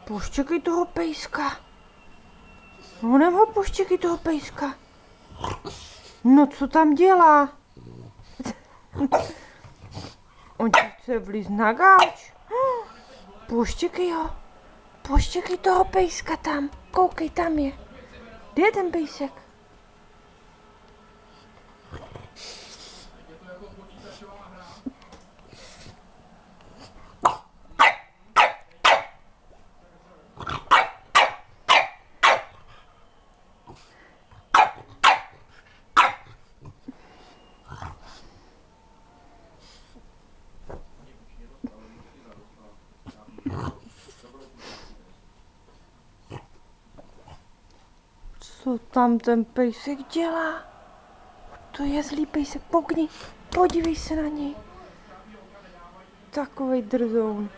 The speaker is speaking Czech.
Poštěkej toho pejska. Honem ho poštěkej toho pejska. No co tam dělá? On ti chce vlízt na gauč. Poštěkej ho. Poštěkej toho pejska tam. Koukej, tam je. Kde je ten pejsek? Co tam ten pejsek dělá? To je zlý pejsek, poukni, podívej se na něj. Takovej drzoun.